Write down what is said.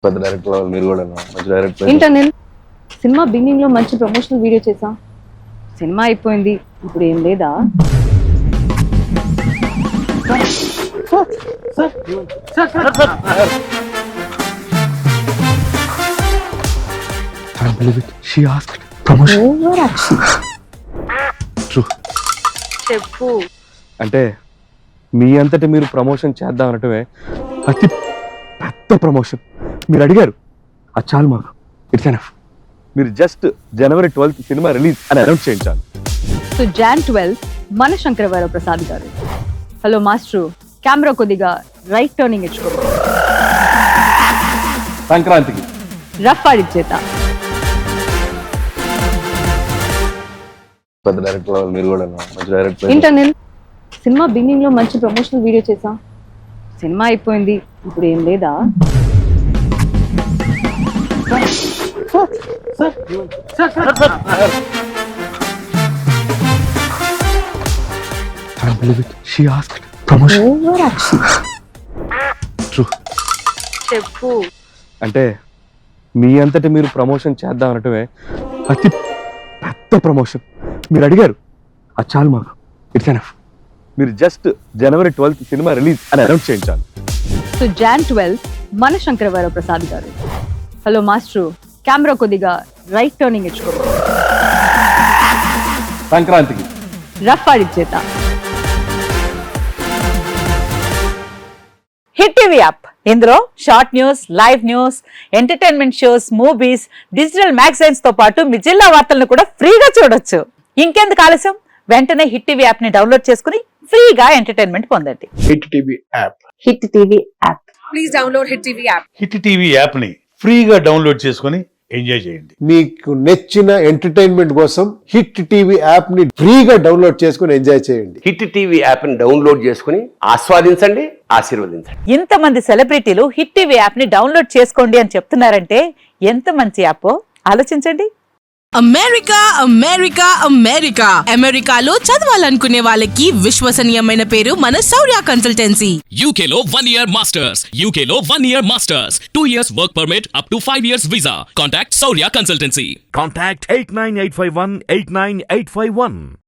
పెద్ద డైరెక్టర్ వాళ్ళు మీరు కూడా మంచి డైరెక్టర్. ఏంటనిల్ సినిమా బిగినింగ్ లో మంచి ప్రమోషనల్ వీడియో చేసా, సినిమా అయిపోయింది, ఇప్పుడు ఏం లేదా? Can't believe it. She asked promotion. Over action. True. చెప్పు. అంటే మీ అంతటి మీరు ప్రమోషన్ చేద్దాం అనటమే అతి పెద్ద ప్రమోషన్. మీరు అడిగారు, అది చాలు మాకు. It's enough. మీరు just January 12th cinema release అని అనౌన్స్ చేయించాలి. సో Jan 12 మన Shankaravara Prasad garu. Hello master, camera కొద్దిగా రైట్ టర్నింగ్ ఇచ్చుకో. సంక్రాంతికి రఫ్ ఆడిచ్చేత. పెద్ద డైరెక్టర్ వాళ్ళు మీరు కూడా మంచి డైరెక్టర్. ఏంటనిల్ సినిమా బిగినింగ్ లో మంచి ప్రమోషనల్ వీడియో చేసా, సినిమా అయిపోయింది, ఇప్పుడు ఏం లేదా? Can't believe it. She asked promotion. Over action. True. చెప్పు. అంటే మీ అంతటి మీరు ప్రమోషన్ చేద్దాం అనటమే అతి పెద్ద ప్రమోషన్. మీరు అడిగారు, అది చాలు మాకు. It's enough. మీరు just January 12th cinema release అని అనౌన్స్ చేయించాలి. సో Jan 12 మన Shankaravara Prasad garu. Hello master, camera కొద్దిగా రైట్ టర్నింగ్ ఇచ్చుకో. సంక్రాంతికి రఫ్ ఆడిచ్చేత. హిట్ టీవీ యాప్, ఇందులో short news, live news, entertainment shows, movies, digital magazines తో పాటు మీ జిల్లా వార్తలను కూడా ఫ్రీగా చూడొచ్చు. ఇంకెందుకు ఆలస్యం, వెంటనే హిట్ టీవీ యాప్ ని డౌన్లోడ్ చేసుకుని ఫ్రీగా ఎంటర్టైన్మెంట్ పొందండి. Hit TV app. Hit TV app. Please download Hit TV app. Hit TV app ని ఫ్రీగా డౌన్లోడ్ చేసుకొని ఎంజాయ్ చేయండి. మీకు నచ్చిన ఎంటర్టైన్మెంట్ కోసం హిట్ టీవీ యాప్ ని ఫ్రీగా డౌన్లోడ్ చేసుకుని ఎంజాయ్ చేయండి. హిట్ టీవీ యాప్ ని డౌన్లోడ్ చేసుకుని ఆస్వాదించండి, ఆశీర్వదించండి. ఇంతమంది సెలబ్రిటీలు హిట్ టీవీ యాప్ ని డౌన్లోడ్ చేసుకోండి అని చెప్తున్నారంటే ఎంత మంచి యాప్ ఆలోచించండి. అమెరికా అమెరికా అమెరికా అమెరికాలో చదవాలనుకునే వాళ్ళకి విశ్వసనీయమైన పేరు మన శౌర్య కన్సల్టెన్సీ. UK లో 1 year masters. UK లో 1 year masters. 2 years work permit up to 5 years visa. Contact Saurya Consultancy. Contact 89851 89851.